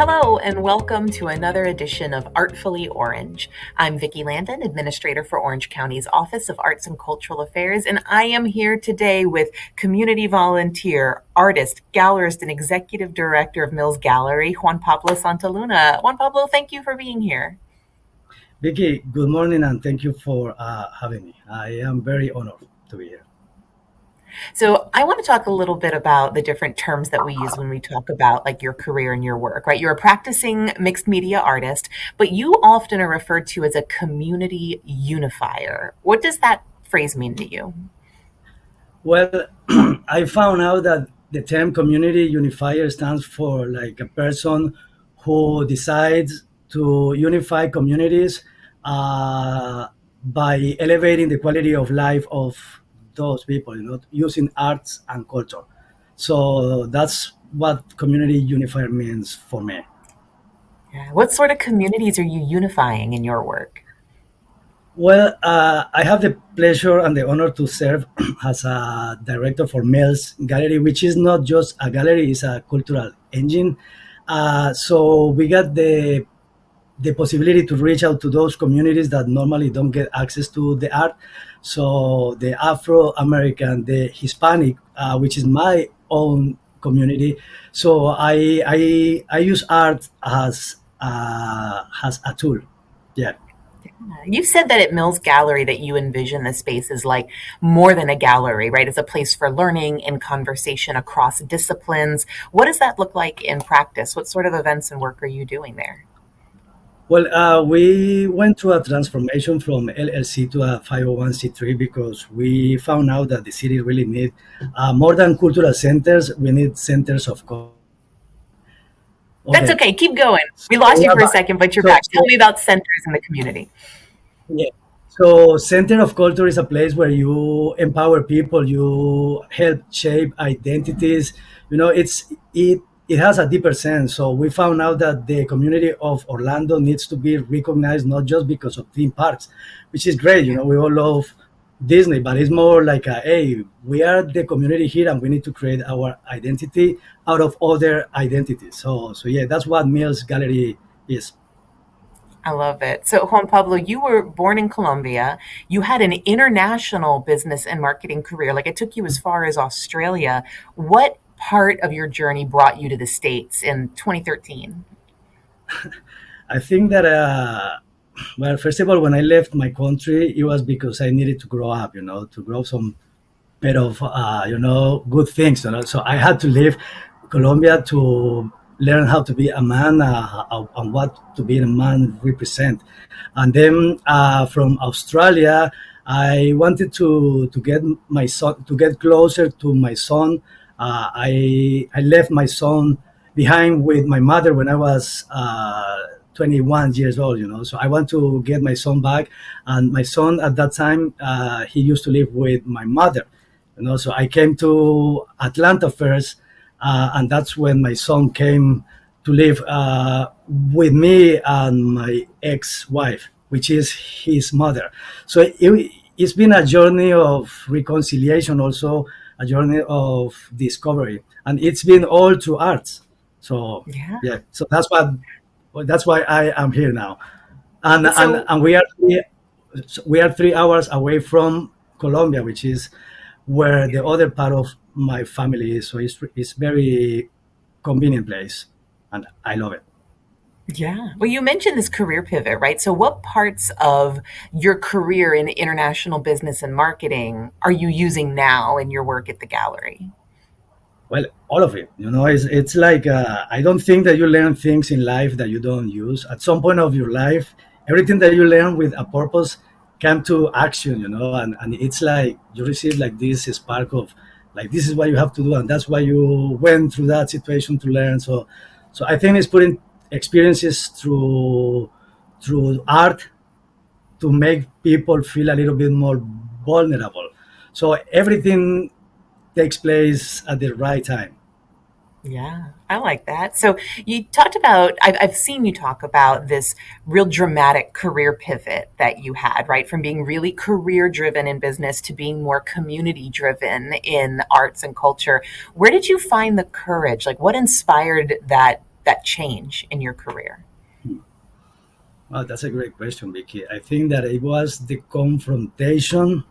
Hello, and welcome to another edition of Artfully Orange. I'm Vicki Landon, Administrator for Orange County's Office of Arts and Cultural Affairs, and I am here today with community volunteer, artist, gallerist, and executive director of Mills Gallery, Juan Pablo Santaluna. Juan Pablo, thank you for being here. Vicky, good morning and thank you for having me. I am very honored to be here. So I want to talk a little bit about the different terms that we use when we talk about like your career and your work, right? You're a practicing mixed media artist, but you often are referred to as a community unifier. What does that phrase mean to you? Well, I found out that the term community unifier stands for like a person who decides to unify communities uh, by elevating the quality of life of those people, using arts and culture. So that's what community unifier means for me. Yeah. What sort of communities are you unifying in your work? Well, I have the pleasure and the honor to serve as a director for Mills Gallery, which is not just a gallery; it's a cultural engine. So we got the possibility to reach out to those communities that normally don't get access to the art. So the Afro American, the Hispanic, which is my own community. So I use art as a tool. Yeah. You said that at Mills Gallery that you envision the space as like more than a gallery, right? It's a place for learning and conversation across disciplines. What does that look like in practice? What sort of events and work are you doing there? Well, we went through a transformation from LLC to a 501c3 because we found out that the city really need more than cultural centers. We need centers of. That's Okay, okay. Keep going. We so lost we you have for a second, but you're so, back. Tell so me about centers in the community. yeah. So Center of Culture is a place where you empower people, you help shape identities. It has a deeper sense. So we found out that the community of Orlando needs to be recognized not just because of theme parks, which is great. We all love Disney, but it's more like hey, we are the community here, and we need to create our identity out of other identities. So yeah, that's what Mills Gallery is. I love it. So, Juan Pablo, you were born in Colombia. You had an international business and marketing career. Like it took you as far as Australia. What part of your journey brought you to the States in 2013? I think that, well, first of all, when I left my country, it was because I needed to grow up, to grow some bit of, good things. So I had to leave Colombia to learn how to be a man and what to be a man represent. And then from Australia, I wanted to get my son to get closer to my son. I left my son behind with my mother when I was 21 years old. So I want to get my son back, and my son at that time he used to live with my mother. So I came to Atlanta first, and that's when my son came to live with me and my ex-wife, which is his mother. So it's been a journey of reconciliation, also a journey of discovery, and it's been all through arts. So Yeah. yeah, so that's why I am here now, and and So, and we are 3 hours away from Colombia, which is where the other part of my family is. So it's very convenient place, and I love it. yeah. Well, you mentioned this career pivot, right? So, what parts of your career in international business and marketing are you using now in your work at the gallery? Well, all of it. It's like I don't think that you learn things in life that you don't use. At some point of your life, everything that you learn with a purpose come to action. And it's like you receive like this spark of like this is what you have to do, and that's why you went through that situation to learn. So I think it's putting experiences through art to make people feel a little bit more vulnerable. So everything takes place at the right time. Yeah, I like that. So you talked about, I've seen you talk about this real dramatic career pivot that you had, right? From being really career driven in business to being more community driven in arts and culture. Where did you find the courage? Like, what inspired that that change in your career? Well, that's a great question, Vicky. I think that it was the confrontation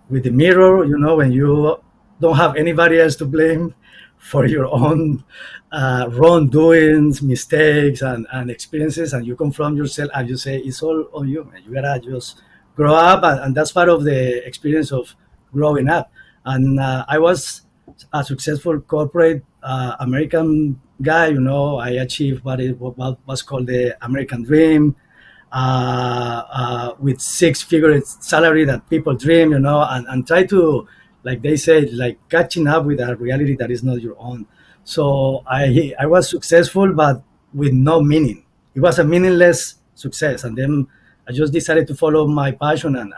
with the mirror, when you don't have anybody else to blame for your own wrongdoings, mistakes, and experiences, and you confront yourself and you say, it's all on you, man. You gotta just grow up, and that's part of the experience of growing up. And I was a successful corporate American guy, I achieved what was called the American dream, with six-figure salary that people dream, and try to, like they say, like catching up with a reality that is not your own. So I was successful, but with no meaning. It was a meaningless success, and then I just decided to follow my passion,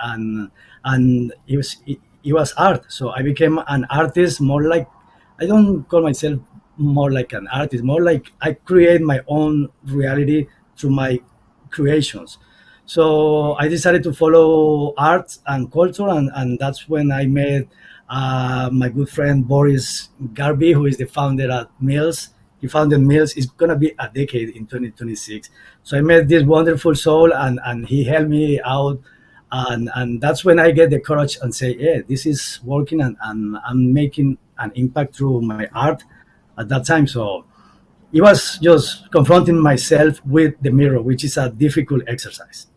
and it was art. So I became an artist, more like, I don't call myself more like an artist, more like I create my own reality through my creations. So I decided to follow art and culture, and that's when I met my good friend Boris Garby, who is the founder at Mills. He founded Mills. It's gonna be a decade in 2026. So I met this wonderful soul, and he helped me out, and that's when I get the courage and say, yeah, this is working, and I'm making an impact through my art at that time. So it was just confronting myself with the mirror, which is a difficult exercise.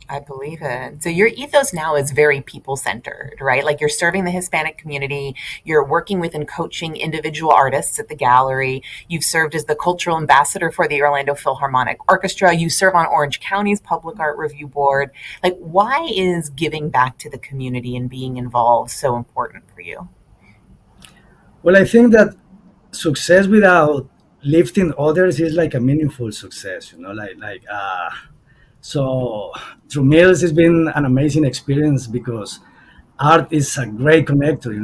I believe it. So your ethos now is very people centered, right? Like you're serving the Hispanic community, you're working with and coaching individual artists at the gallery, you've served as the cultural ambassador for the Orlando Philharmonic Orchestra, you serve on Orange County's Public Art Review Board. Like, why is giving back to the community and being involved so important for you? Well, I think that success without lifting others is like a meaningful success, so through Mills, it's been an amazing experience because art is a great connector.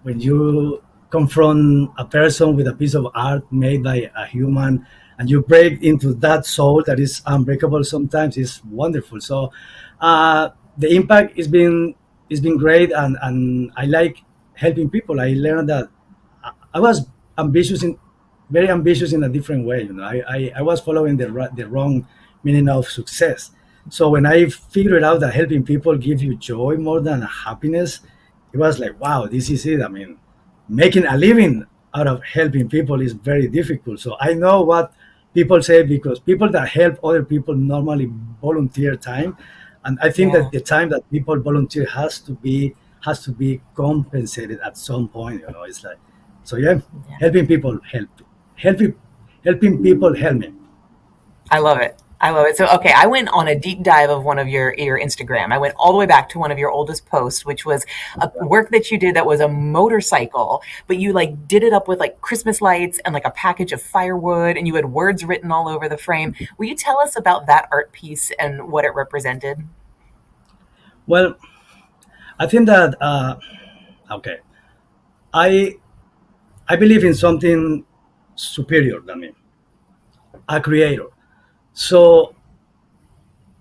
When you confront a person with a piece of art made by a human, and you break into that soul that is unbreakable, sometimes it's wonderful. So the impact has been great, and I like helping people. I learned that I was ambitious in very ambitious in a different way. I was following the wrong meaning of success. So when I figured out that helping people give you joy more than happiness, it was like, wow, this is it. I mean, making a living out of helping people is very difficult. So I know what people say, because people that help other people normally volunteer time, and I think Yeah. that the time that people volunteer has to be compensated at some point. It's like, so yeah, Yeah. helping people helping helping people help me. I love it. I love it. So, okay, I went on a deep dive of one of your Instagram. I went all the way back to one of your oldest posts, which was a work that you did that was a motorcycle, but you like did it up with like Christmas lights and like a package of firewood, and you had words written all over the frame. Will you tell us about that art piece and what it represented? Well, I think that okay, I I believe in something superior than me, a creator. So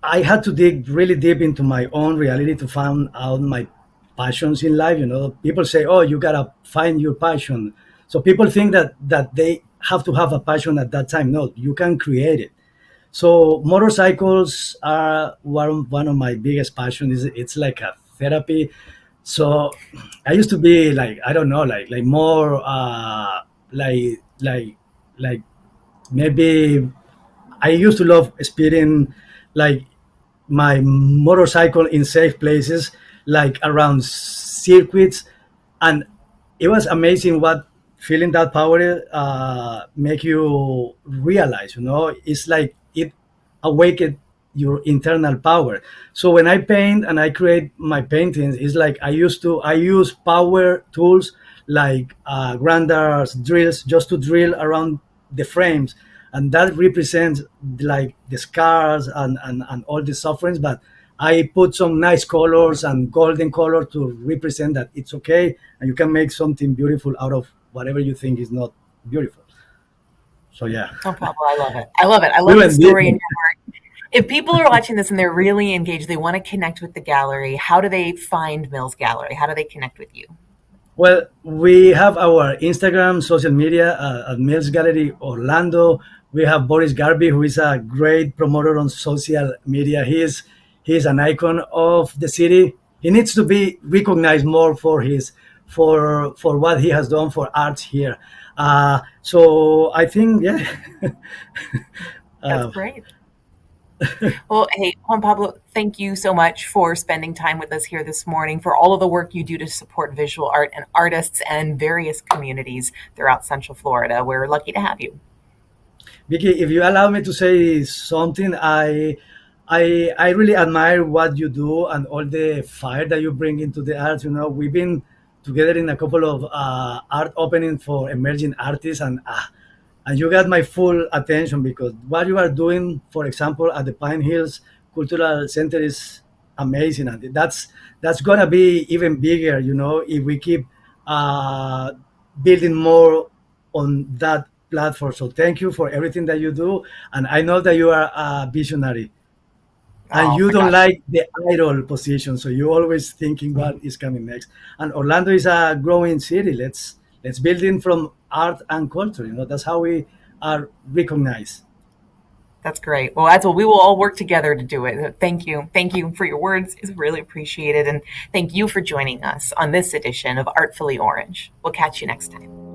I had to dig really deep into my own reality to find out my passions in life. People say, "Oh, you gotta find your passion." So people think that they have to have a passion at that time. No, you can create it. So motorcycles are one of my biggest passions. It's like a therapy. So I used to be like, I don't know, like more like maybe I used to love speeding, like my motorcycle in safe places, like around circuits, and it was amazing what feeling that power make you realize. It's like it awakened your internal power. So when I paint and I create my paintings, it's like I use power tools like grandars, drills, just to drill around the frames, and that represents like the scars and all the sufferings. But I put some nice colors and golden color to represent that it's okay, and you can make something beautiful out of whatever you think is not beautiful. So yeah, Oh, Pablo, I love it. I love it. I we love the went deep. story in your work. If people are watching this and they're really engaged, they want to connect with the gallery, how do they find Mills Gallery? How do they connect with you? Well, we have our Instagram, social media at Mills Gallery Orlando. We have Boris Garby, who is a great promoter on social media. He is an icon of the city. He needs to be recognized more for his for what he has done for arts here. So I think, yeah. That's uh, great. Well, hey, Juan Pablo, thank you so much for spending time with us here this morning, for all of the work you do to support visual art and artists and various communities throughout Central Florida. We're lucky to have you. Vicky, if you allow me to say something, I really admire what you do and all the fire that you bring into the arts. We've been together in a couple of art openings for emerging artists, and you got my full attention because what you are doing, for example, at the Pine Hills Cultural Center is amazing, and that's gonna be even bigger. If we keep uh, building more on that platform. So thank you for everything that you do, and I know that you are a visionary and Oh you my don't gosh. like the idle position, so you're always thinking what is coming next. And Orlando is a growing city. Let's build in from art and culture. That's how we are recognized. That's great. Well, that's what we will all work together to do it. Thank you. Thank you for your words. It's really appreciated. And thank you for joining us on this edition of Artfully Orange. We'll catch you next time.